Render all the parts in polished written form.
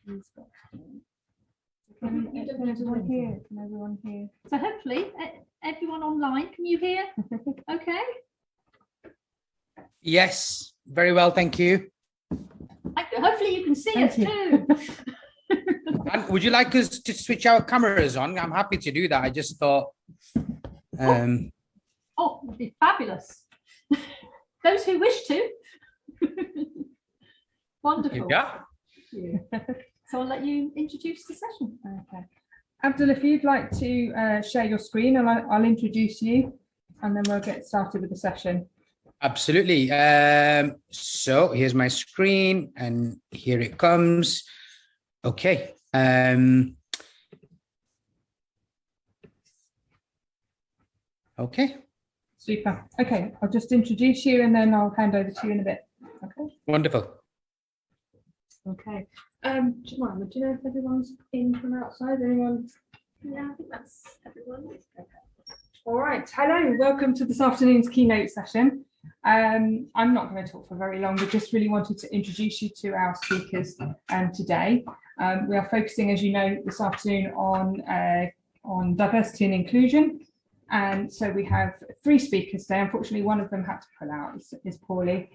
Can everyone hear? Can everyone hear? So hopefully everyone online, can you hear? Okay. Yes, very well, thank you. Hopefully you can see us too. And would you like us to switch our cameras on? I'm happy to do that. I just thought. Oh, it'd be fabulous. Those who wish to. Wonderful. Yeah. So I'll let you introduce the session. Okay. Abdul, if you'd like to share your screen, and I'll introduce you, and then we'll get started with the session. Absolutely. So here's my screen, and here it comes. Okay. Okay. Super. Okay, I'll just introduce you, and then I'll hand over to you in a bit. Okay. Wonderful. Okay. Jemima, do you know if everyone's in from outside? Anyone? Yeah, I think that's everyone. Okay. All right. Hello. Welcome to this afternoon's keynote session. I'm not going to talk for very long. We just really wanted to introduce you to our speakers today. We are focusing, as you know, this afternoon on diversity and inclusion. And so we have 3 speakers today. Unfortunately, one of them had to pull out, is poorly.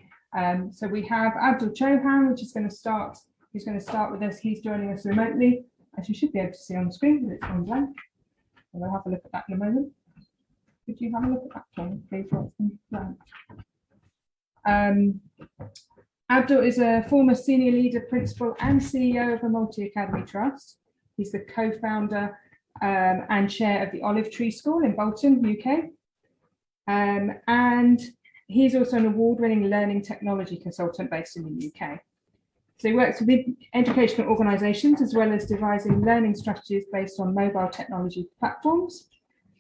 So we have Abdul Chauhan, which is going to start. He's going to start with us. He's joining us remotely, as you should be able to see on the screen, but it's on blank. And we'll have a look at that in a moment. Could you have a look at that one, please? What's in blank? Abdul is a former senior leader, principal, and CEO of a multi-academy trust. He's the co-founder and chair of the Olive Tree School in Bolton, UK. And he's also an award-winning learning technology consultant based in the UK. So he works with educational organisations as well as devising learning strategies based on mobile technology platforms,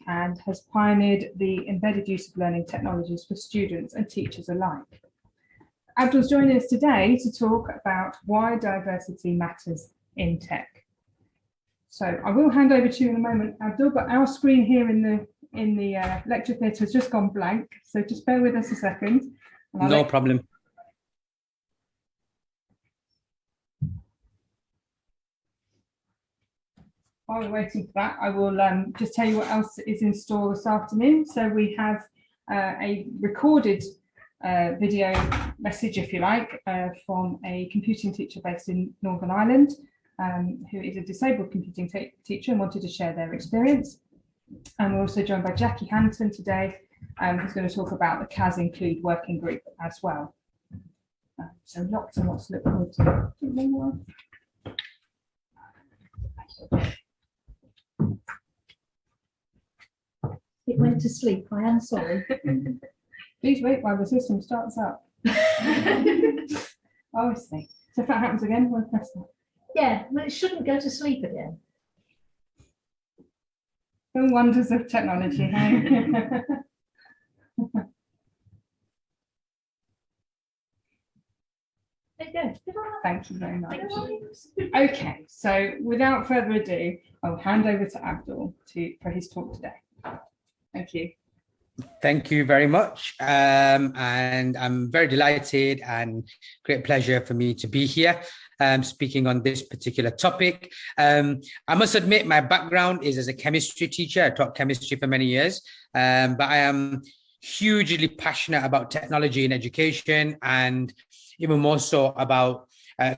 and has pioneered the embedded use of learning technologies for students and teachers alike. Abdul's joining us today to talk about why diversity matters in tech. So I will hand over to you in a moment, Abdul, but our screen here in the lecture theatre has just gone blank, so just bear with us a second. No problem. While we're waiting for that, I will just tell you what else is in store this afternoon. So we have a recorded video message, if you like, from a computing teacher based in Northern Ireland, who is a disabled computing teacher and wanted to share their experience. And we're also joined by Jacky Hancock today, who's going to talk about the CAS Include working group as well. So lots and lots to look forward to. It went to sleep, I am sorry. Please wait while the system starts up. Obviously. So if that happens again, we'll press that. Yeah, well, it shouldn't go to sleep again. The wonders of technology, hey? There you go. Thank you very much. Okay, so without further ado, I'll hand over to Abdul for his talk today. Thank you. Thank you very much. And I'm very delighted and great pleasure for me to be here speaking on this particular topic. I must admit my background is as a chemistry teacher. I taught chemistry for many years, but I am hugely passionate about technology in education, and even more so about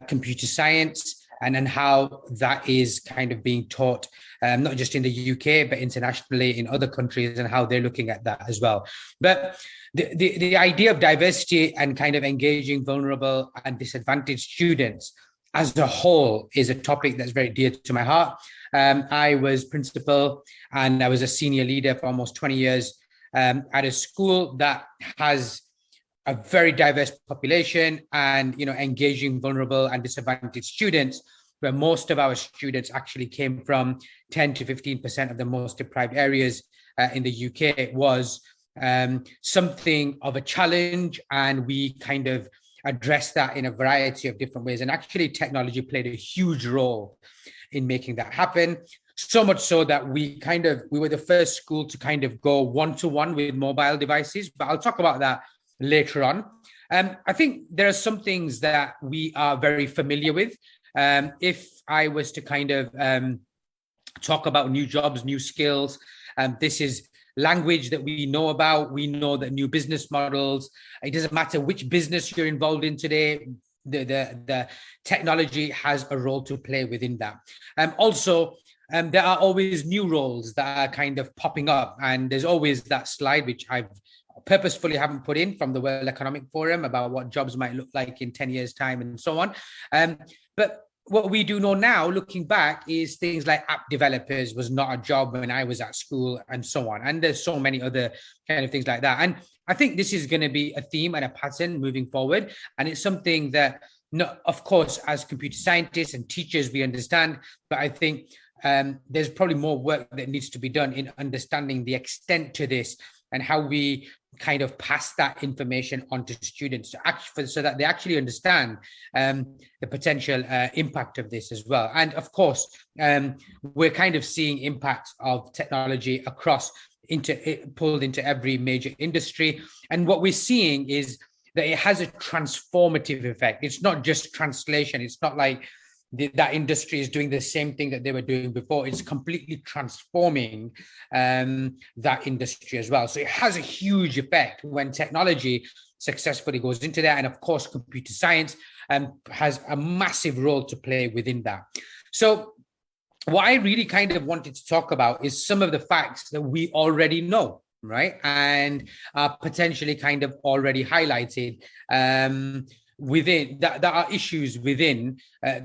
computer science and how that is kind of being taught, not just in the UK, but internationally in other countries, and how they're looking at that as well. But the idea of diversity and kind of engaging vulnerable and disadvantaged students as a whole is a topic that's very dear to my heart. I was principal and I was a senior leader for almost 20 years at a school that has a very diverse population, and engaging vulnerable and disadvantaged students, where most of our students actually came from 10 to 15% of the most deprived areas in the UK, was something of a challenge, and we kind of addressed that in a variety of different ways. And actually technology played a huge role in making that happen. So much so that we were the first school to kind of go one-to-one with mobile devices, but I'll talk about that later on. I think there are some things that we are very familiar with If I was to kind of talk about new jobs, new skills, this is language that we know about. We know that new business models, it doesn't matter which business you're involved in today, the technology has a role to play within that. Also, there are always new roles that are kind of popping up, and there's always that slide which I've purposefully haven't put in from the World Economic Forum about what jobs might look like in 10 years time and so on. But what we do know now, looking back, is things like app developers was not a job when I was at school and so on. And there's so many other kind of things like that. And I think this is going to be a theme and a pattern moving forward. And it's something that, of course, as computer scientists and teachers, we understand, but I think there's probably more work that needs to be done in understanding the extent to this and how we kind of pass that information on to students so that they actually understand the potential impact of this as well. And of course, we're kind of seeing impacts of technology pulled into every major industry. And what we're seeing is that it has a transformative effect. It's not just translation. It's not like that industry is doing the same thing that they were doing before. It's completely transforming that industry as well. So it has a huge effect when technology successfully goes into that. And of course, computer science has a massive role to play within that. So what I really kind of wanted to talk about is some of the facts that we already know, right? And are potentially kind of already highlighted within that are issues within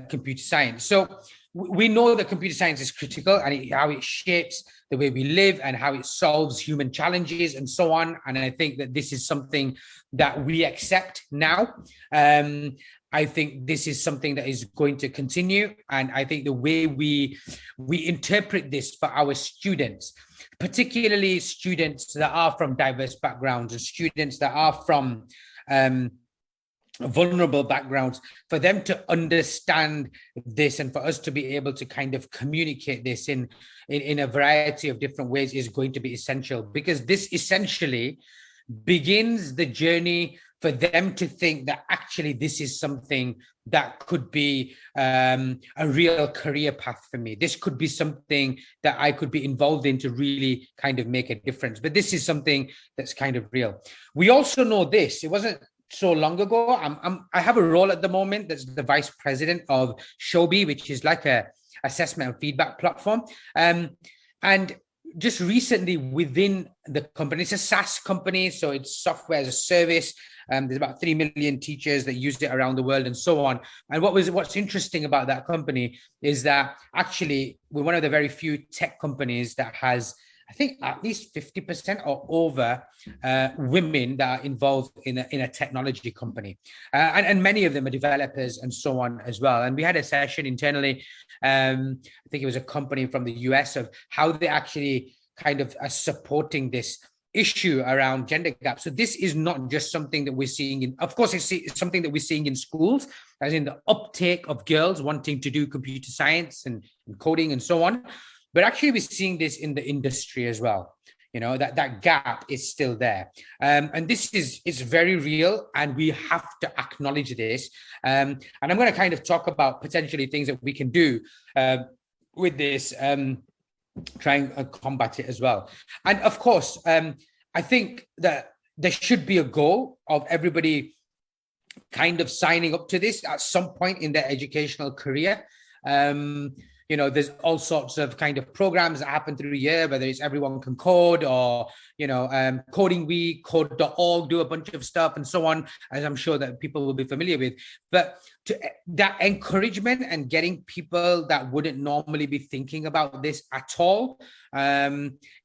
computer science. So we know that computer science is critical and how it shapes the way we live and how it solves human challenges and so on. And I think that this is something that we accept now. I think this is something that is going to continue. And I think the way we interpret this for our students, particularly students that are from diverse backgrounds and students that are from vulnerable backgrounds, for them to understand this and for us to be able to kind of communicate this in a variety of different ways is going to be essential, because this essentially begins the journey for them to think that actually this is something that could be a real career path for me. This could be something that I could be involved in to really kind of make a difference. But this is something that's kind of real. We also know this. It wasn't so long ago. I have a role at the moment that's the vice president of Shobi, which is like a assessment and feedback platform. And just recently within the company, it's a SaaS company, so it's software as a service. There's about 3 million teachers that use it around the world and so on. And what's interesting about that company is that actually we're one of the very few tech companies that has, I think, at least 50% or over women that are involved in a technology company. And many of them are developers and so on as well. And we had a session internally, I think it was a company from the US, of how they actually kind of are supporting this issue around gender gap. So this is not just something that we're seeing in, of course, it's something that we're seeing in schools, as in the uptake of girls wanting to do computer science and coding and so on. But actually, we're seeing this in the industry as well. You know, that gap is still there. And this is very real, and we have to acknowledge this. And I'm going to kind of talk about potentially things that we can do with this, try and combat it as well. And of course, I think that there should be a goal of everybody kind of signing up to this at some point in their educational career. You know, there's all sorts of kind of programs that happen through the year, whether it's Everyone Can Code or, you know, Coding Week, code.org, do a bunch of stuff and so on, as I'm sure that people will be familiar with. But that encouragement and getting people that wouldn't normally be thinking about this at all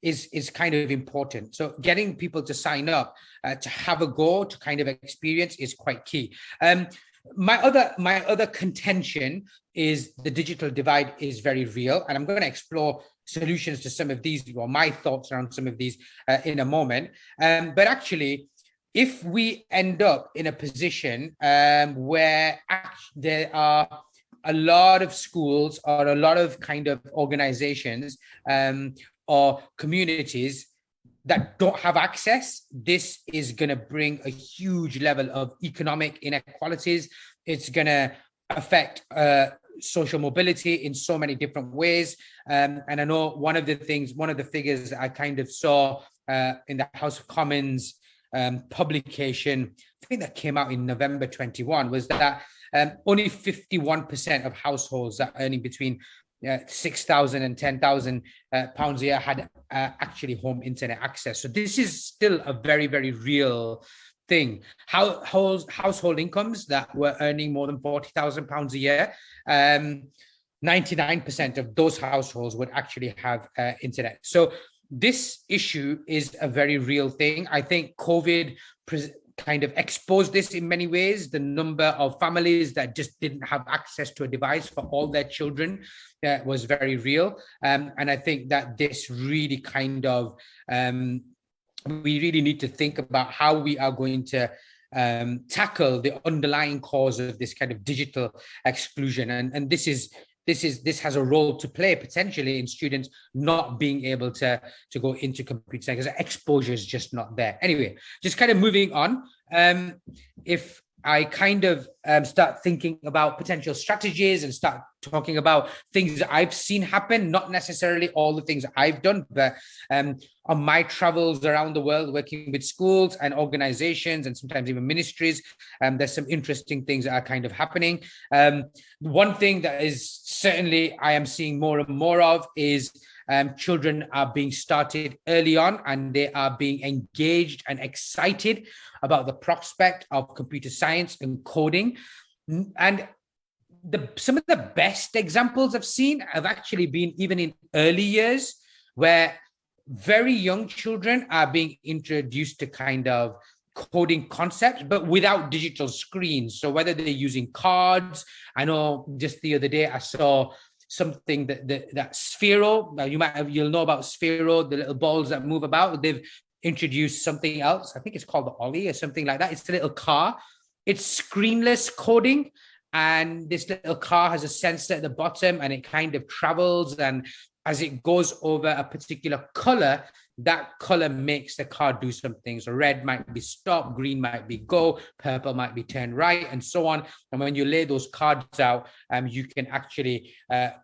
is kind of important. So getting people to sign up, to have a go, to kind of experience is quite key. My other contention is the digital divide is very real, and I'm going to explore solutions to some of these, or my thoughts around some of these in a moment. But actually, if we end up in a position where there are a lot of schools or a lot of kind of organizations or communities that don't have access, this is going to bring a huge level of economic inequalities. It's going to affect social mobility in so many different ways. And I know one of the figures I kind of saw in the House of Commons publication, I think that came out in November 21, was that only 51% of households that are earning between 6,000 and 10,000 pounds a year had actually home internet access. So this is still a very, very real thing. Household incomes that were earning more than 40,000 pounds a year, 99% of those households would actually have internet. So this issue is a very real thing. I think COVID kind of exposed this in many ways. The number of families that just didn't have access to a device for all their children was very real. And I think that this really kind of, we really need to think about how we are going to tackle the underlying cause of this kind of digital exclusion. And this has a role to play potentially in students not being able to go into computer science because exposure is just not there. Anyway, just kind of moving on. If I kind of start thinking about potential strategies and start talking about things that I've seen happen, not necessarily all the things I've done, but on my travels around the world, working with schools and organizations and sometimes even ministries, there's some interesting things that are kind of happening. One thing that is certainly I am seeing more and more of is children are being started early on and they are being engaged and excited about the prospect of computer science and coding. And some of the best examples I've seen have actually been even in early years where very young children are being introduced to kind of coding concepts, but without digital screens. So whether they're using cards, I know just the other day I saw something that Sphero, you'll know about Sphero, the little balls that move about. They've introduced something else. I think it's called the Ollie or something like that. It's a little car. It's screenless coding. And this little car has a sensor at the bottom and it kind of travels. And as it goes over a particular color, that color makes the car do something. So red might be stop, green might be go, purple might be turn right, and so on. And when you lay those cards out, you can actually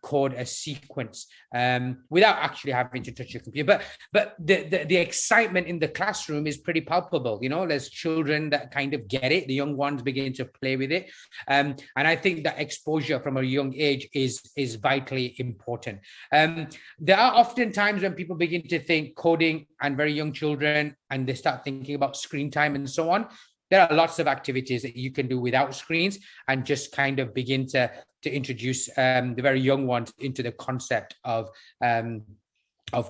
code a sequence without actually having to touch your computer. But the excitement in the classroom is pretty palpable. You know, there's children that kind of get it. The young ones begin to play with it. And I think that exposure from a young age is vitally important. There are often times when people begin to think coding and very young children, and they start thinking about screen time and so on. There are lots of activities that you can do without screens and just kind of begin to introduce the very young ones into the concept of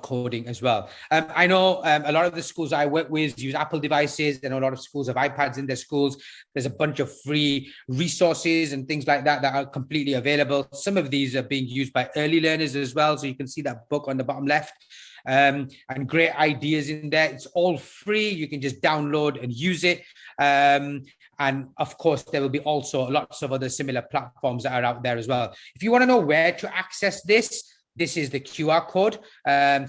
coding as well. I know a lot of the schools I work with use Apple devices, and a lot of schools have iPads in their schools. There's a bunch of free resources and things like that are completely available. Some of these are being used by early learners as well. So you can see that book on the bottom left. And great ideas in there. It's all free. You can just download and use it. And of course, there will be also lots of other similar platforms that are out there as well. If you want to know where to access this is the QR code.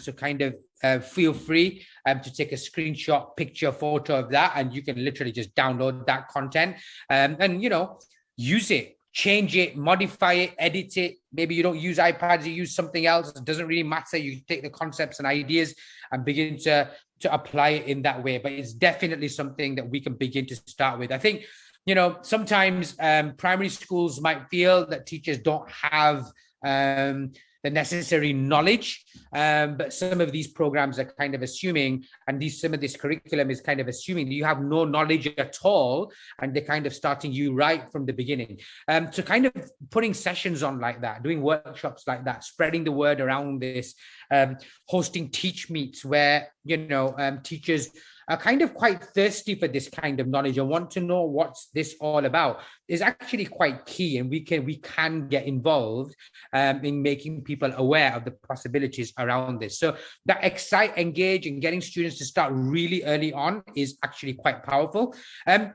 So kind of feel free to take a screenshot, picture, photo of that, and you can literally just download that content and, you know, use it. Change it, modify it, edit it. Maybe you don't use iPads, you use something else. It doesn't really matter. You take the concepts and ideas and begin to apply it in that way. But it's definitely something that we can begin to start with. I think, you know, sometimes primary schools might feel that teachers don't have the necessary knowledge, but some of these programs are kind of assuming, and some of this curriculum is kind of assuming that you have no knowledge at all, and they're kind of starting you right from the beginning. So kind of putting sessions on like that, doing workshops like that, spreading the word around this, hosting teach meets where, you know, teachers are kind of quite thirsty for this kind of knowledge and want to know what's this all about is actually quite key. And we can get involved in making people aware of the possibilities around this. So that excite, engage, and getting students to start really early on is actually quite powerful. I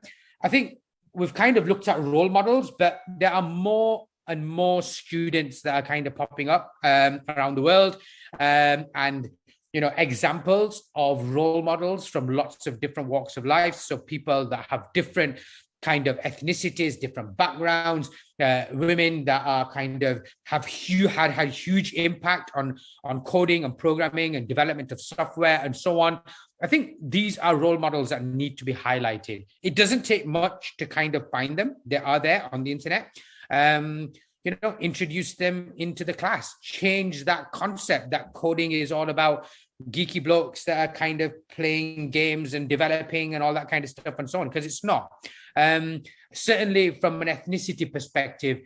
think we've kind of looked at role models, but there are more and more students that are kind of popping up around the world. And you know, examples of role models from lots of different walks of life. So people that have different kind of ethnicities, different backgrounds, women that are kind of had huge impact on coding and programming and development of software and so on. I think these are role models that need to be highlighted. It doesn't take much to kind of find them. They are there on the internet. Introduce them into the class, change that concept that coding is all about geeky blokes that are kind of playing games and developing and all that kind of stuff and so on, because it's not. Certainly from an ethnicity perspective,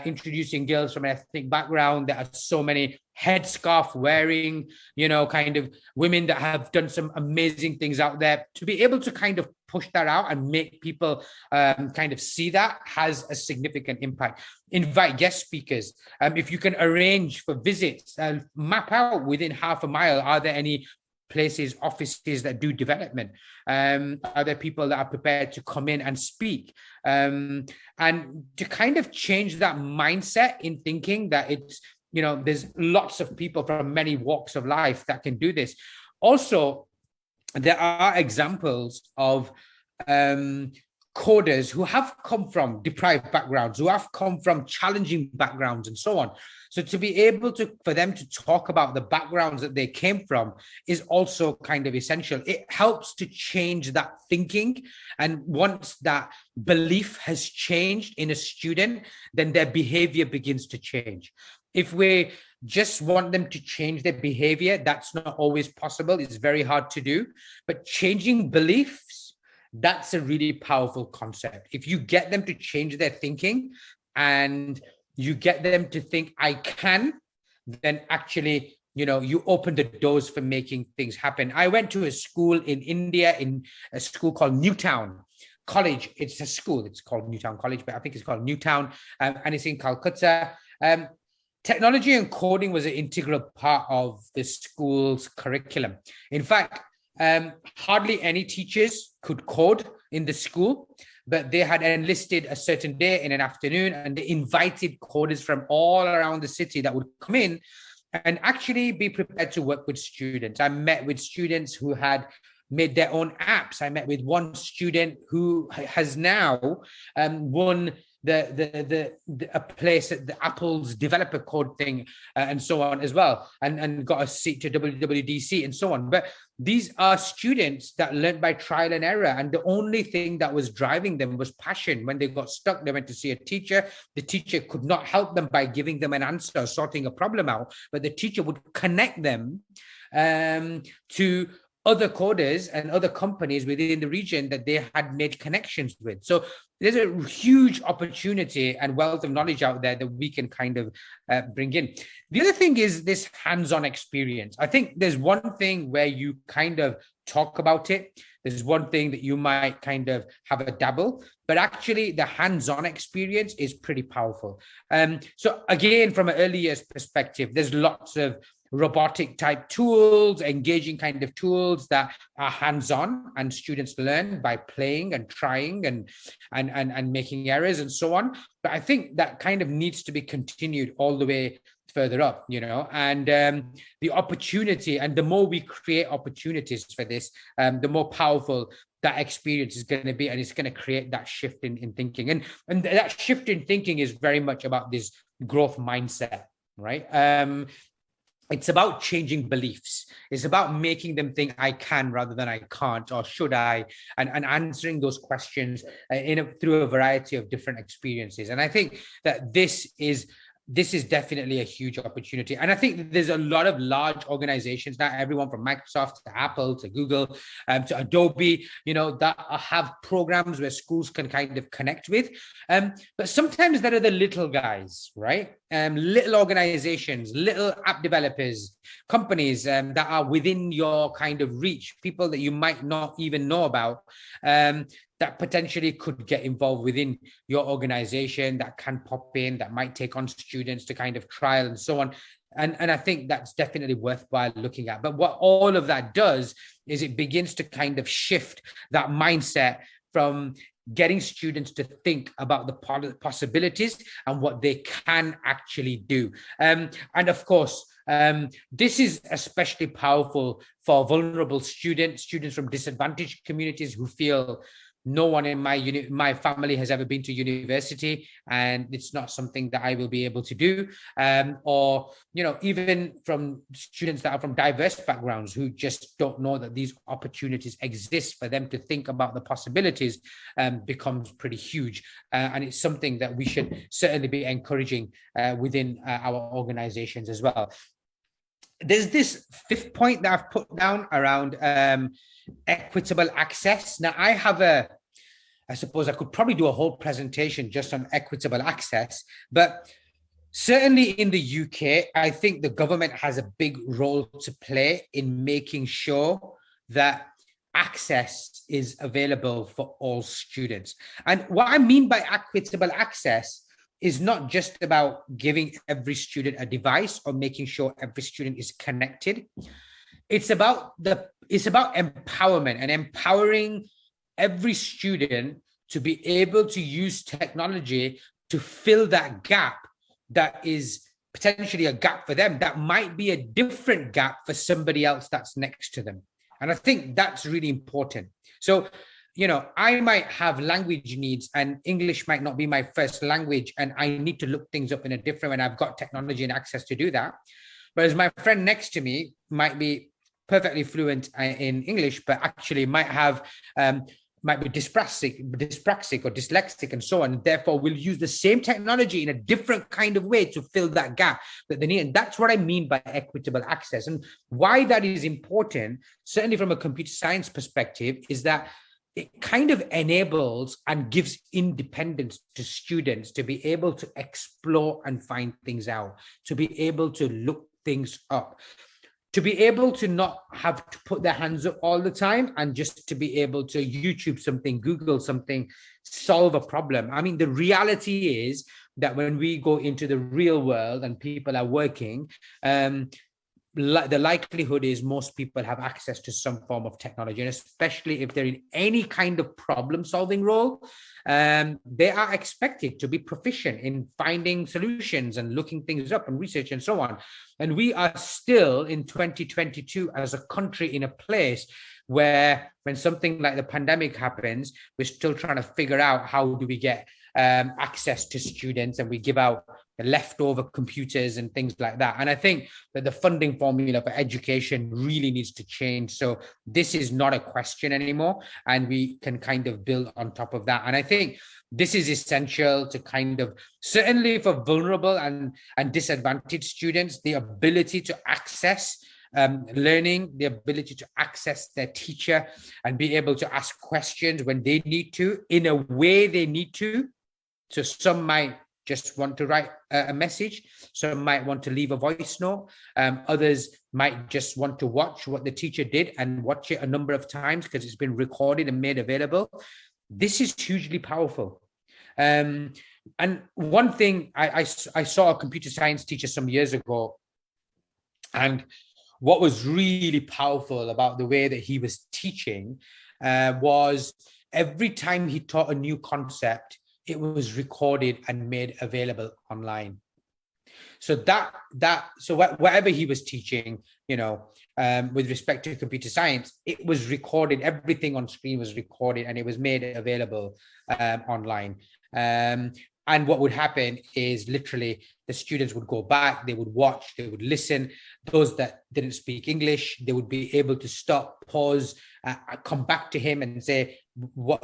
introducing girls from an ethnic background, there are so many headscarf wearing, kind of women that have done some amazing things out there. To be able to kind of push that out and make people kind of see that has a significant impact. Invite guest speakers. If you can arrange for visits, map out within half a mile, are there any places, offices that do development? Are there people that are prepared to come in and speak? And to kind of change that mindset in thinking that it's, there's lots of people from many walks of life that can do this. Also, there are examples of coders who have come from deprived backgrounds, who have come from challenging backgrounds and so on. So to be able for them to talk about the backgrounds that they came from is also kind of essential. It helps to change that thinking. And once that belief has changed in a student, then their behavior begins to change. If we just want them to change their behavior, that's not always possible. It's very hard to do. But changing beliefs, that's a really powerful concept. If you get them to change their thinking and you get them to think, I can, then actually, you open the doors for making things happen. I went to a school in India, in a school called Newtown College. It's a school. It's called Newtown College, but I think it's called Newtown, and it's in Calcutta. Technology and coding was an integral part of the school's curriculum. In fact, hardly any teachers could code in the school, but they had enlisted a certain day in an afternoon, and they invited coders from all around the city that would come in and actually be prepared to work with students. I met with students who had made their own apps. I met with one student who has now won a place at the Apple's developer code thing and so on as well, and got a seat to WWDC and so on. But these are students that learned by trial and error, and the only thing that was driving them was passion. When they got stuck, they went to see a teacher. The teacher could not help them by giving them an answer, sorting a problem out, but the teacher would connect them to other coders and other companies within the region that they had made connections with. So there's a huge opportunity and wealth of knowledge out there that we can kind of bring in. The other thing is this hands-on experience. I think there's one thing where you kind of talk about it. There's one thing that you might kind of have a dabble, but actually the hands-on experience is pretty powerful. So again, from an early years perspective, there's lots of robotic type tools, engaging kind of tools that are hands-on, and students learn by playing and trying and making errors and so on. But I think that kind of needs to be continued all the way further up, and the opportunity, and the more we create opportunities for this, the more powerful that experience is going to be, and it's going to create that shift in thinking. And that shift in thinking is very much about this growth mindset, right? It's about changing beliefs. It's about making them think I can rather than I can't, or should I, and answering those questions through a variety of different experiences. And I think that this is definitely a huge opportunity. And I think there's a lot of large organizations now, everyone from Microsoft to Apple to Google to Adobe, that have programs where schools can kind of connect with. But sometimes there are the little guys, right? Little organizations, little app developers, companies that are within your kind of reach, people that you might not even know about, that potentially could get involved within your organization, that can pop in, that might take on students to kind of trial and so on. And I think that's definitely worthwhile looking at. But what all of that does is it begins to kind of shift that mindset from getting students to think about the possibilities and what they can actually do. And of course, this is especially powerful for vulnerable students from disadvantaged communities who feel no one in my family has ever been to university, and it's not something that I will be able to do. Or, even from students that are from diverse backgrounds who just don't know that these opportunities exist for them to think about the possibilities, becomes pretty huge. And it's something that we should certainly be encouraging within our organizations as well. There's this fifth point that I've put down around equitable access. Now, I suppose I could probably do a whole presentation just on equitable access, but certainly in the UK, I think the government has a big role to play in making sure that access is available for all students. And what I mean by equitable access is not just about giving every student a device or making sure every student is connected. It's about empowerment and empowering every student to be able to use technology to fill that gap that is potentially a gap for them that might be a different gap for somebody else that's next to them. And I think that's really important. So, I might have language needs and English might not be my first language, and I need to look things up in a different way, and I've got technology and access to do that. Whereas my friend next to me might be perfectly fluent in English, but actually might be dyspraxic or dyslexic and so on. And therefore, will use the same technology in a different kind of way to fill that gap that they need. And that's what I mean by equitable access. And why that is important, certainly from a computer science perspective, is that it kind of enables and gives independence to students to be able to explore and find things out, to be able to look things up, to be able to not have to put their hands up all the time, and just to be able to YouTube something, Google something, solve a problem. I mean, the reality is that when we go into the real world and people are working, the likelihood is most people have access to some form of technology, and especially if they're in any kind of problem-solving role, they are expected to be proficient in finding solutions and looking things up and research and so on. And we are still in 2022 as a country in a place where, when something like the pandemic happens, we're still trying to figure out how do we get access to students, and we give out the leftover computers and things like that. And I think that the funding formula for education really needs to change. So this is not a question anymore, and we can kind of build on top of that. And I think this is essential to kind of, certainly for vulnerable and disadvantaged students, the ability to access learning, the ability to access their teacher and be able to ask questions when they need to, in a way they need to. So some might just want to write a message, some might want to leave a voice note, others might just want to watch what the teacher did and watch it a number of times because it's been recorded and made available. This is hugely powerful. And one thing, I saw a computer science teacher some years ago, and what was really powerful about the way that he was teaching was every time he taught a new concept, it was recorded and made available online. So whatever he was teaching, with respect to computer science, it was recorded. Everything on screen was recorded and it was made available online. And what would happen is literally the students would go back, they would watch, they would listen. Those that didn't speak English, they would be able to stop, pause, come back to him and say, I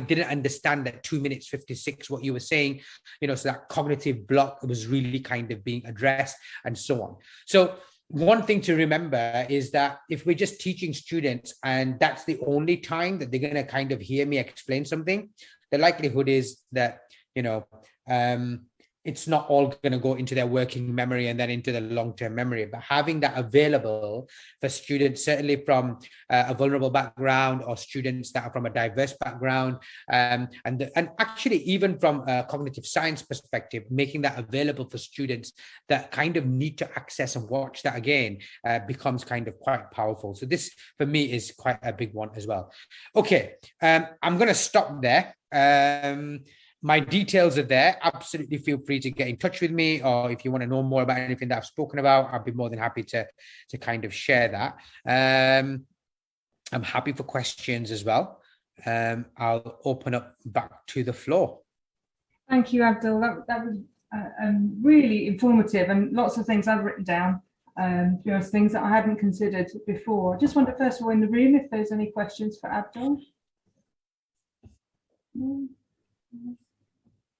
didn't understand that 2 minutes 56, what you were saying, so that cognitive block was really kind of being addressed and so on. So one thing to remember is that if we're just teaching students and that's the only time that they're going to kind of hear me explain something, the likelihood is that, it's not all going to go into their working memory and then into the long-term memory. But having that available for students, certainly from a vulnerable background or students that are from a diverse background, and actually even from a cognitive science perspective, making that available for students that kind of need to access and watch that again becomes kind of quite powerful. So this, for me, is quite a big one as well. Okay, I'm going to stop there. My details are there. Absolutely feel free to get in touch with me, or if you want to know more about anything that I've spoken about, I'd be more than happy to kind of share that. I'm happy for questions as well. I'll open up back to the floor. Thank you, Abdul. That was really informative, and lots of things I've written down. To be honest, things that I hadn't considered before. I just wonder, first of all, in the room, if there's any questions for Abdul.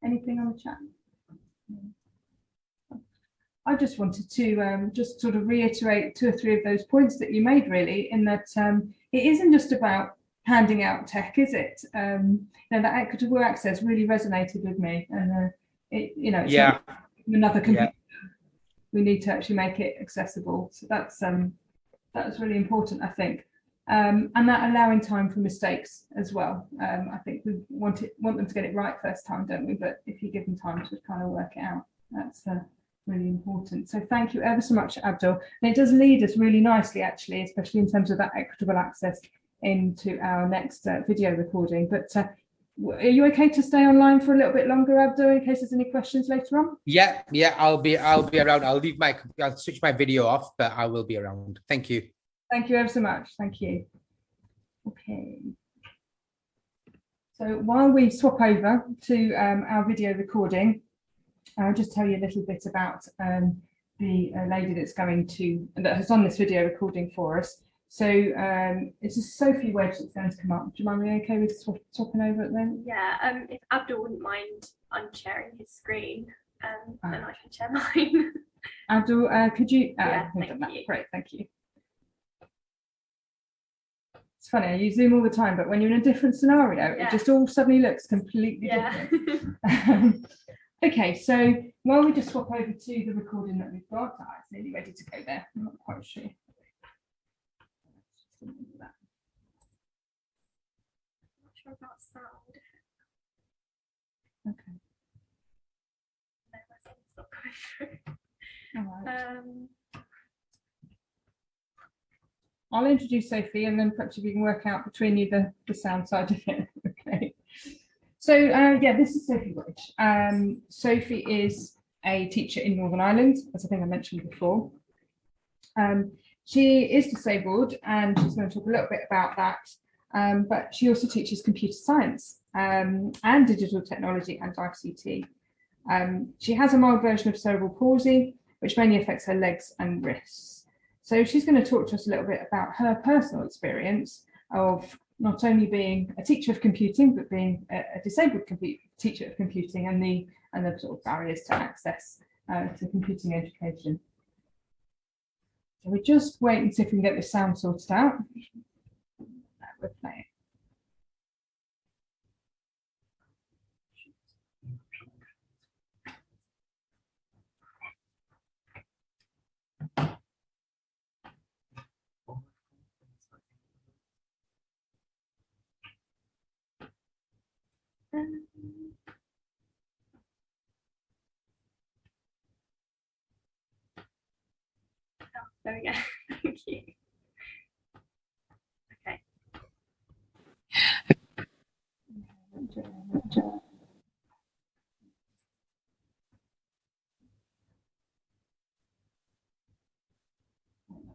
Anything on the chat? I just wanted to just sort of reiterate 2 or 3 of those points that you made, really, in that it isn't just about handing out tech, is it? That equitable access really resonated with me, and it's not another computer. We need to actually make it accessible. So that's really important, I think, and that allowing time for mistakes as well. I think we want them to get it right first time, don't we? But if you give them time to kind of work it out, that's really important. So thank you ever so much, Abdul. And it does lead us really nicely, actually, especially in terms of that equitable access, into our next video recording. But are you okay to stay online for a little bit longer, Abdul, in case there's any questions later on? Yeah, I'll be around. I'll switch my video off, but I will be around. Thank you. Thank you ever so much. Thank you. Okay. So while we swap over to our video recording, I'll just tell you a little bit about the lady that has done this video recording for us. So it's Sophie Wedge that's going to come up. Do you mind me okay with swapping over at the moment? Yeah, if Abdul wouldn't mind unsharing his screen, then I can share mine. Abdul, could you? Yeah, thank you. Great, thank you. It's funny, I use Zoom all the time, but when you're in a different scenario, it just all suddenly looks completely different. Okay, so while we just swap over to the recording that we've got, it's nearly ready to go there. I'm not quite sure. I'm not sure about sound. Okay. No, my sound's not coming through. All right. I'll introduce Sophie, and then perhaps if you can work out between you the sound side of it. Okay. So this is Sophie Wedge. Sophie is a teacher in Northern Ireland, as I think I mentioned before. She is disabled, and she's going to talk a little bit about that. But she also teaches computer science and digital technology and ICT. She has a mild version of cerebral palsy, which mainly affects her legs and wrists. So she's going to talk to us a little bit about her personal experience of not only being a teacher of computing, but being a disabled teacher of computing, and the sort of barriers to access to computing education. So we just wait and see if we can get this sound sorted out. We'll play it. There we go. Thank you. Okay.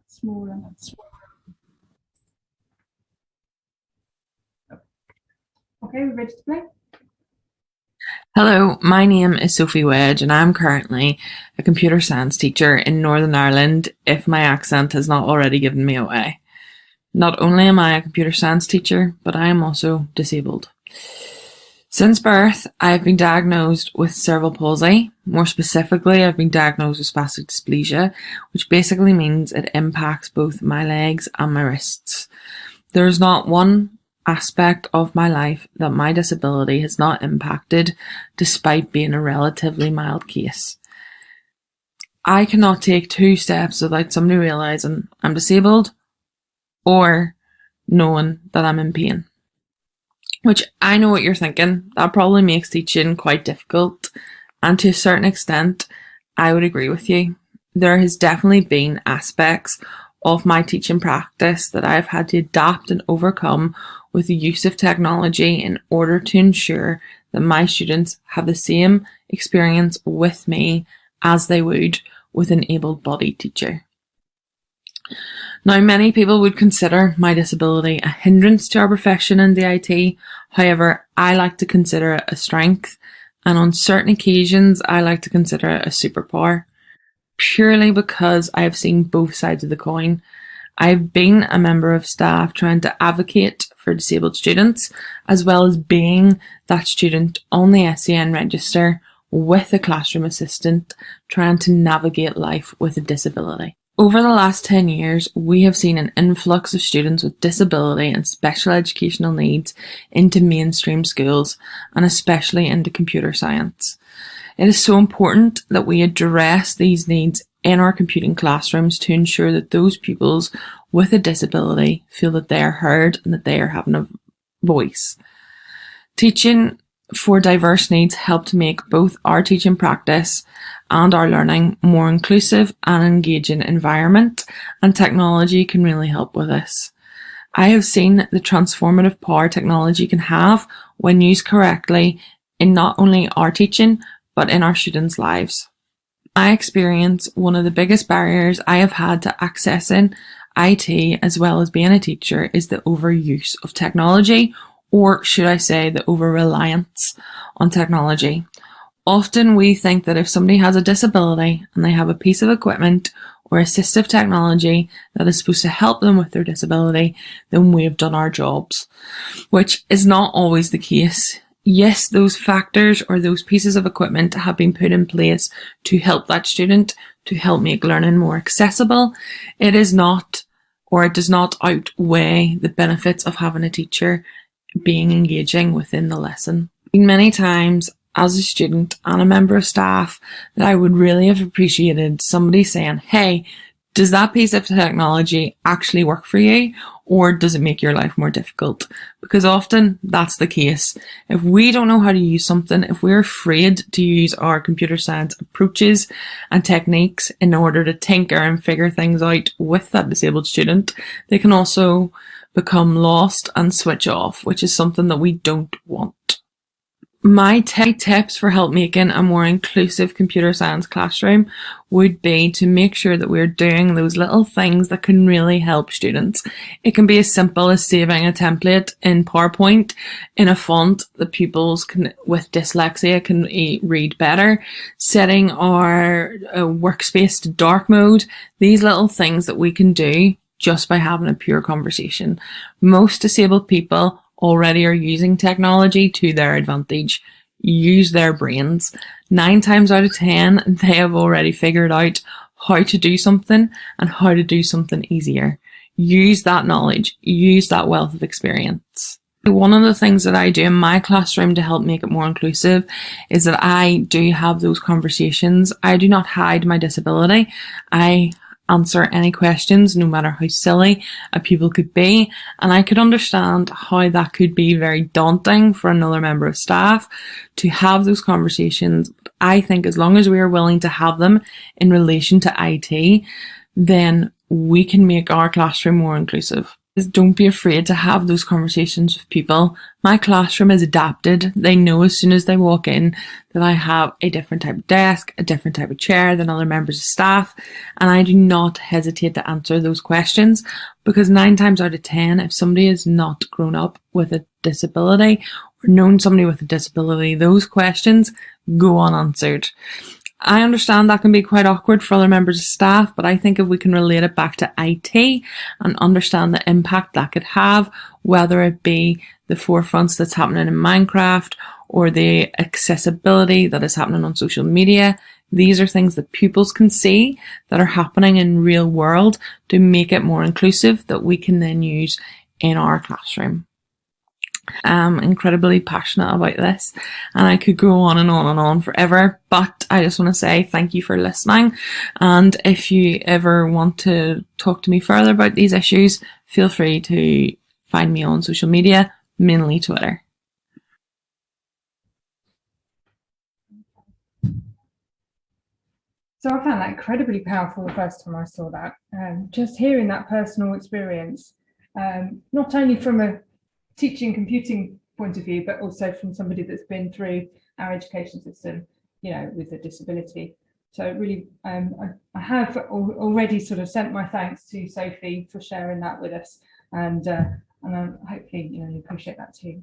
Smaller. Okay, we're ready to play. Hello, my name is Sophie Wedge, and I'm currently a computer science teacher in Northern Ireland, if my accent has not already given me away. Not only am I a computer science teacher, but I am also disabled. Since birth, I have been diagnosed with cerebral palsy. More specifically, I've been diagnosed with spastic dysplasia, which basically means it impacts both my legs and my wrists. There is not one aspect of my life that my disability has not impacted, despite being a relatively mild case. I cannot take 2 steps without somebody realising I'm disabled or knowing that I'm in pain. Which I know what you're thinking, that probably makes teaching quite difficult, and to a certain extent, I would agree with you. There has definitely been aspects of my teaching practice that I've had to adapt and overcome with the use of technology in order to ensure that my students have the same experience with me as they would with an able-bodied teacher. Now, many people would consider my disability a hindrance to our profession in the IT. However, I like to consider it a strength, and on certain occasions, I like to consider it a superpower, purely because I have seen both sides of the coin. I've been a member of staff trying to advocate for disabled students, as well as being that student on the SEN register with a classroom assistant trying to navigate life with a disability. Over the last 10 years, we have seen an influx of students with disability and special educational needs into mainstream schools, and especially into computer science. It is so important that we address these needs in our computing classrooms to ensure that those pupils with a disability feel that they are heard and that they are having a voice. Teaching for diverse needs help to make both our teaching practice and our learning more inclusive and engaging environment, and technology can really help with this. I have seen the transformative power technology can have when used correctly in not only our teaching, but in our students' lives. I experience one of the biggest barriers I have had to accessing IT as well as being a teacher is the overuse of technology, or should I say the over-reliance on technology. Often we think that if somebody has a disability and they have a piece of equipment or assistive technology that is supposed to help them with their disability, then we have done our jobs, which is not always the case. Yes, those factors or those pieces of equipment have been put in place to help that student, to help make learning more accessible. It is not, or it does not outweigh the benefits of having a teacher being engaging within the lesson. Many times as a student and a member of staff that I would really have appreciated somebody saying, hey, does that piece of technology actually work for you, or does it make your life more difficult? Because often that's the case. If we don't know how to use something, if we're afraid to use our computer science approaches and techniques in order to tinker and figure things out with that disabled student, they can also become lost and switch off, which is something that we don't want. My tips for help making a more inclusive computer science classroom would be to make sure that we're doing those little things that can really help students. It can be as simple as saving a template in PowerPoint in a font that pupils with dyslexia can read better, setting our workspace to dark mode, these little things that we can do just by having a pure conversation. Most disabled people already are using technology to their advantage. Use their brains. 9 times out of 10, they have already figured out how to do something and how to do something easier. Use that knowledge. Use that wealth of experience. One of the things that I do in my classroom to help make it more inclusive is that I do have those conversations. I do not hide my disability. I answer any questions, no matter how silly a pupil could be. And I could understand how that could be very daunting for another member of staff to have those conversations. I think as long as we are willing to have them in relation to IT, then we can make our classroom more inclusive. Don't be afraid to have those conversations with people. My classroom is adapted. They know as soon as they walk in that I have a different type of desk, a different type of chair than other members of staff, and I do not hesitate to answer those questions, because 9 times out of 10, if somebody is not grown up with a disability or known somebody with a disability, those questions go unanswered. I understand that can be quite awkward for other members of staff, but I think if we can relate it back to IT and understand the impact that could have, whether it be the forefronts that's happening in Minecraft or the accessibility that is happening on social media, these are things that pupils can see that are happening in real world to make it more inclusive that we can then use in our classroom. I'm incredibly passionate about this, and I could go on and on and on forever, but I just want to say thank you for listening. And if you ever want to talk to me further about these issues, feel free to find me on social media, mainly Twitter. So I found that incredibly powerful the first time I saw that. Just hearing that personal experience, not only from a teaching computing point of view, but also from somebody that's been through our education system, you know, with a disability. So really, I have already sort of sent my thanks to Sophie for sharing that with us, and hopefully you appreciate that too.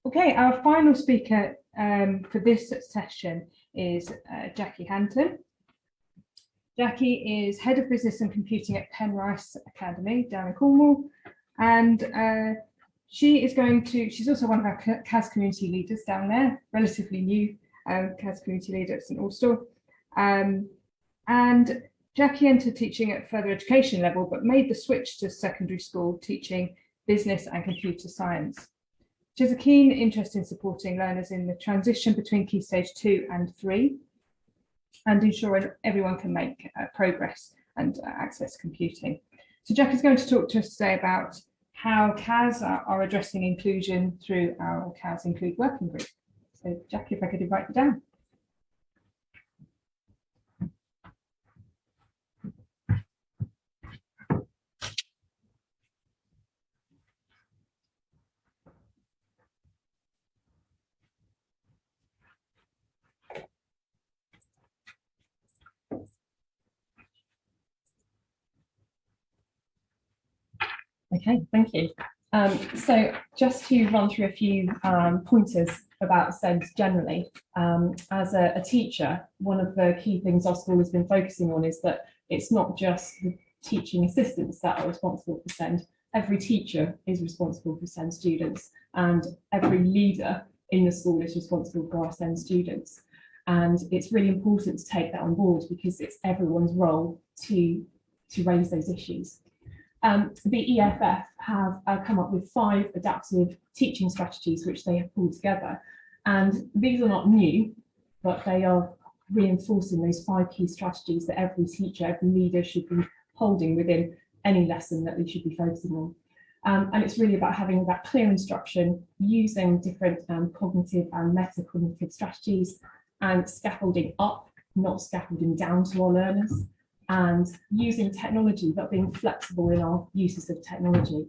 Okay, our final speaker for this session is Jacky Hancock. Jacky is Head of Business and Computing at Penrice Academy down in Cornwall, and she's also one of our CAS community leaders down there, relatively new CAS community leader at St Austell. And Jacky entered teaching at further education level, but made the switch to secondary school teaching business and computer science. She has a keen interest in supporting learners in the transition between Key Stage 2 and 3, and ensuring everyone can make progress and access computing. So Jacky's going to talk to us today about how CAS are addressing inclusion through our CAS Include Working Group. So Jacky, if I could invite you down. Okay, thank you. So just to run through a few pointers about SEND generally, as a teacher, one of the key things our school has been focusing on is that it's not just the teaching assistants that are responsible for SEND. Every teacher is responsible for SEND students, and every leader in the school is responsible for our SEND students. And it's really important to take that on board because it's everyone's role to raise those issues. The EFF have come up with 5 adaptive teaching strategies which they have pulled together, and these are not new, but they are reinforcing those 5 key strategies that every teacher, every leader should be holding within any lesson that they should be focusing on. And it's really about having that clear instruction, using different cognitive and metacognitive strategies, and scaffolding up, not scaffolding down to our learners, and using technology, but being flexible in our uses of technology.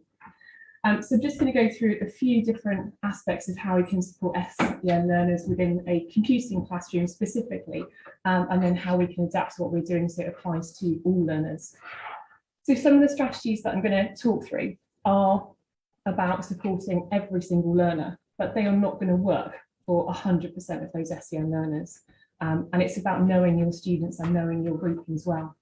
So I'm just going to go through a few different aspects of how we can support SEN learners within a computing classroom specifically, and then how we can adapt to what we're doing so it applies to all learners. So some of the strategies that I'm going to talk through are about supporting every single learner, but they are not going to work for 100% of those SEN learners. And it's about knowing your students and knowing your group as well.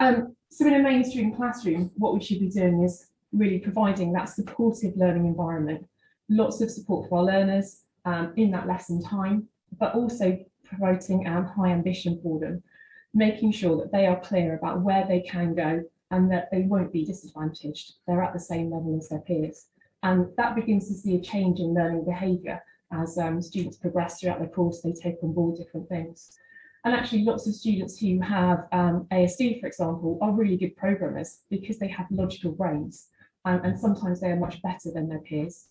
So in a mainstream classroom, what we should be doing is really providing that supportive learning environment, lots of support for our learners in that lesson time, but also promoting high ambition for them, making sure that they are clear about where they can go and that they won't be disadvantaged. They're at the same level as their peers. And that begins to see a change in learning behaviour as students progress throughout their course, they take on board different things. And actually lots of students who have ASD, for example, are really good programmers because they have logical brains, and sometimes they are much better than their peers.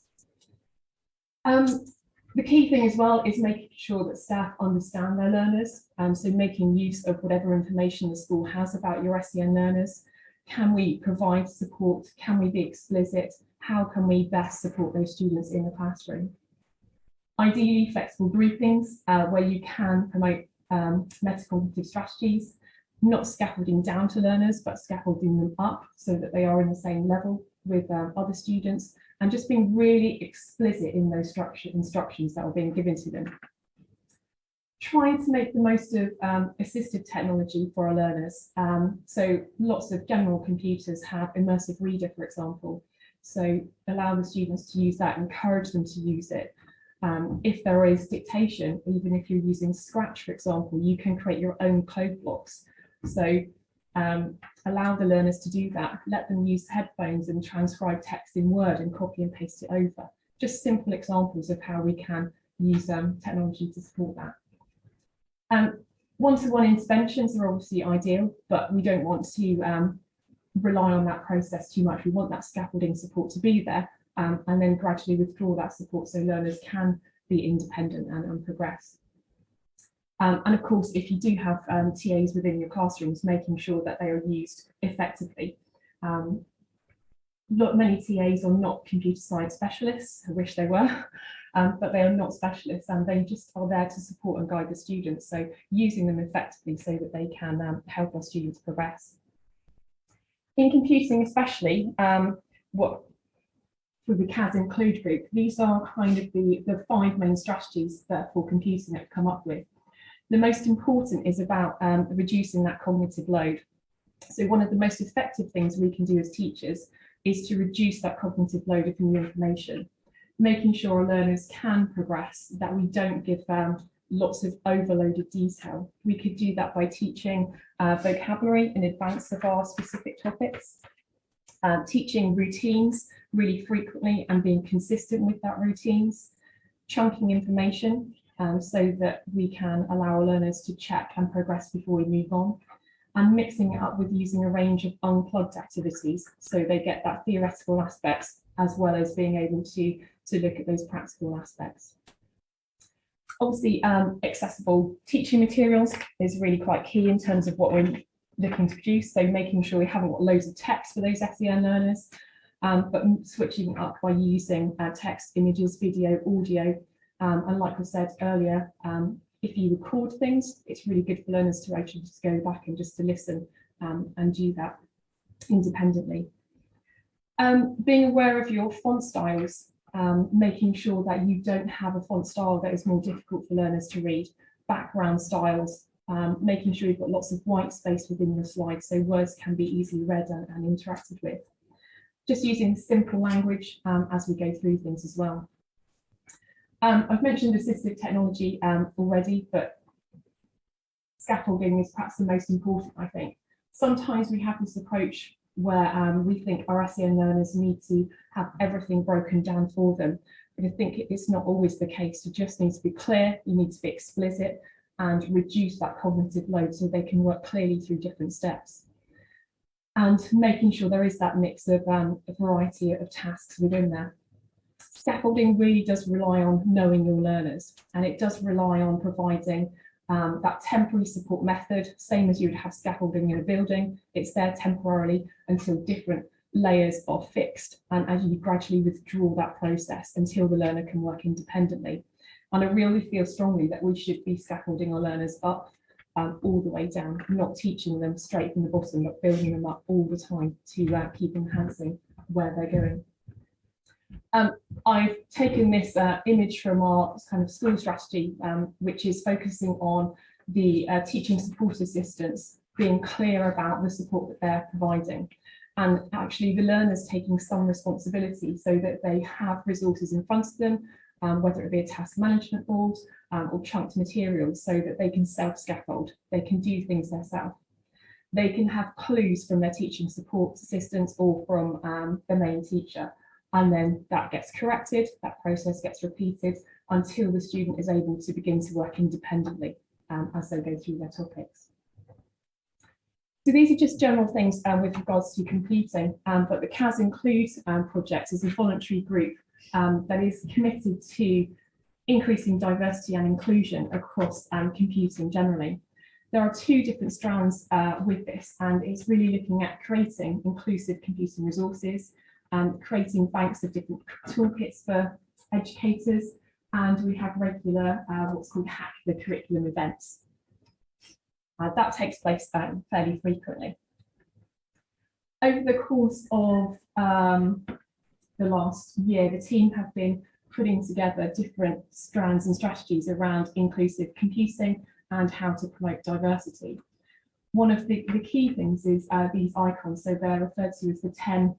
The key thing as well is making sure that staff understand their learners, so making use of whatever information the school has about your SEN learners. Can we provide support? Can we be explicit? How can we best support those students in the classroom? Ideally, flexible groupings where you can promote metacognitive strategies, not scaffolding down to learners, but scaffolding them up so that they are in the same level with other students, and just being really explicit in those instructions that are being given to them. Trying to make the most of assistive technology for our learners. So lots of general computers have immersive reader, for example. So allow the students to use that, encourage them to use it. If there is dictation, even if you're using Scratch, for example, you can create your own code blocks. So allow the learners to do that. Let them use headphones and transcribe text in Word and copy and paste it over. Just simple examples of how we can use technology to support that. One-to-one interventions are obviously ideal, but we don't want to rely on that process too much. We want that scaffolding support to be there, and then gradually withdraw that support so learners can be independent and progress. And of course, if you do have TAs within your classrooms, making sure that they are used effectively. Many TAs are not computer science specialists. I wish they were. but they are not specialists, and they just are there to support and guide the students. So using them effectively so that they can help our students progress. In computing especially, what for the CAS Include group, these are kind of the 5 main strategies that for computing have come up with. The most important is about reducing that cognitive load. So one of the most effective things we can do as teachers is to reduce that cognitive load of new information, making sure our learners can progress, that we don't give them lots of overloaded detail. We could do that by teaching vocabulary in advance of our specific topics, teaching routines really frequently and being consistent with that routines, chunking information so that we can allow our learners to check and progress before we move on, and mixing it up with using a range of unplugged activities so they get that theoretical aspects as well as being able to look at those practical aspects. Obviously, accessible teaching materials is really quite key in terms of what we're looking to produce. So making sure we haven't got loads of text for those SEN learners, but switching up by using text, images, video, audio. And like I said earlier, if you record things, it's really good for learners to actually just go back and just to listen and do that independently. Being aware of your font styles, making sure that you don't have a font style that is more difficult for learners to read, background styles, making sure you've got lots of white space within your slides so words can be easily read and interacted with. Just using simple language as we go through things as well. I've mentioned assistive technology already, but scaffolding is perhaps the most important, I think. Sometimes we have this approach where we think our SEN learners need to have everything broken down for them. But I think it's not always the case. You just need to be clear, you need to be explicit and reduce that cognitive load so they can work clearly through different steps. And making sure there is that mix of a variety of tasks within there. Scaffolding really does rely on knowing your learners, and it does rely on providing that temporary support method, same as you would have scaffolding in a building. It's there temporarily until different layers are fixed, and as you gradually withdraw that process until the learner can work independently. And I really feel strongly that we should be scaffolding our learners up all the way down, not teaching them straight from the bottom, but building them up all the time to keep enhancing where they're going. I've taken this image from our kind of school strategy, which is focusing on the teaching support assistants being clear about the support that they're providing, and actually the learners taking some responsibility so that they have resources in front of them, whether it be a task management board or chunked materials, so that they can self-scaffold, they can do things themselves. They can have clues from their teaching support assistants or from the main teacher. And then that gets corrected, that process gets repeated until the student is able to begin to work independently as they go through their topics. So these are just general things with regards to completing, but the CAS Include project is a voluntary group that is committed to increasing diversity and inclusion across computing generally. There are 2 different strands with this, and it's really looking at creating inclusive computing resources, creating banks of different toolkits for educators, and we have regular what's called Hack the Curriculum events. That takes place fairly frequently. Over the course of the last year, the team have been putting together different strands and strategies around inclusive computing and how to promote diversity. One of the key things is these icons, so they're referred to as the 10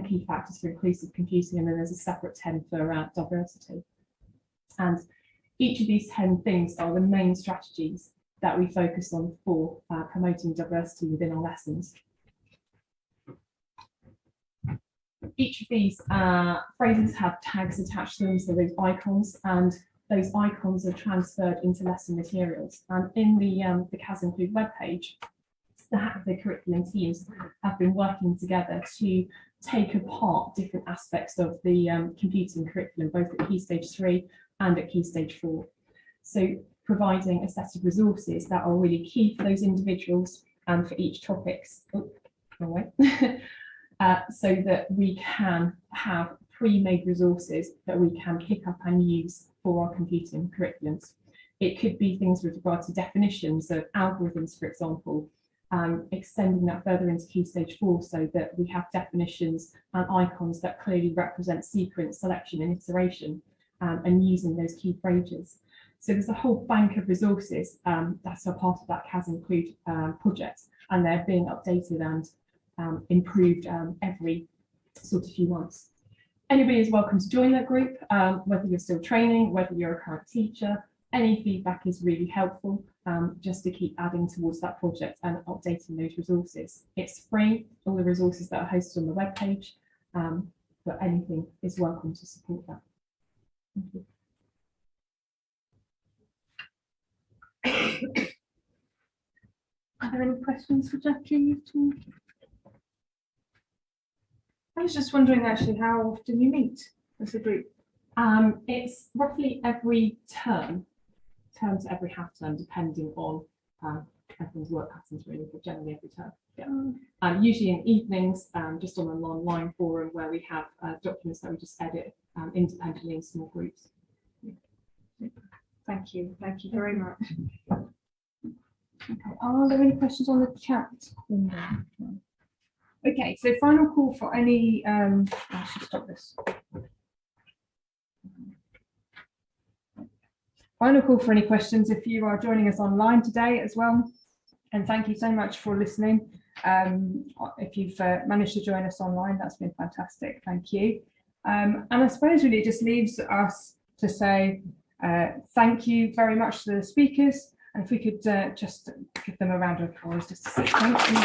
key factors for inclusive computing, and then there's a separate 10 for diversity. And each of these 10 things are the main strategies that we focus on for promoting diversity within our lessons. Each of these phrases have tags attached to them, so those icons, and those icons are transferred into lesson materials. And in the CAS Include webpage, the curriculum teams have been working together to take apart different aspects of the computing curriculum, both at Key Stage 3 and at Key Stage 4. So providing a set of resources that are really key for those individuals and for each topics, so that we can have pre-made resources that we can pick up and use for our computing curriculums. It could be things with regard to definitions of algorithms, for example, extending that further into Key Stage 4 so that we have definitions and icons that clearly represent sequence, selection and iteration, and using those key phrases. So there's a whole bank of resources that are part of that CAS Include project, and they're being updated and improved every sort of few months. Anybody is welcome to join that group, whether you're still training, whether you're a current teacher. Any feedback is really helpful, just to keep adding towards that project and updating those resources. It's free, all the resources that are hosted on the webpage, but anything is welcome to support that. Thank you. Are there any questions for Jacky at all? I was just wondering actually how often you meet as a group. It's roughly every term to every half term, depending on everyone's work patterns really, but generally every term. Yeah. Usually in evenings, just on an online forum where we have documents that we just edit independently in small groups. Thank you very much. Okay. Are there any questions on the chat? Okay, so final call for any, I should stop this. Final call for any questions if you are joining us online today as well. And thank you so much for listening. If you've managed to join us online, that's been fantastic. Thank you. And I suppose really it just leaves us to say thank you very much to the speakers. And if we could just give them a round of applause just to say thank you.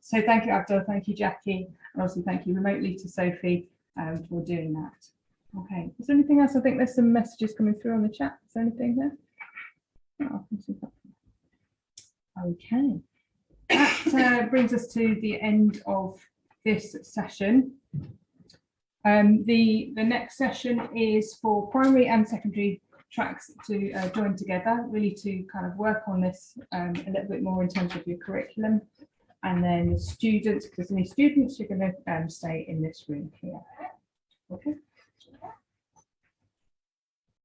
So thank you, Abdul, thank you, Jacky, and also thank you remotely to Sophie for doing that. Okay, is there anything else? I think there's some messages coming through on the chat. Is there anything there? Oh, okay, that brings us to the end of this session. The next session is for primary and secondary tracks to join together, really to kind of work on this a little bit more in terms of your curriculum. And then the students, if there's any students, you're going to stay in this room here. Okay.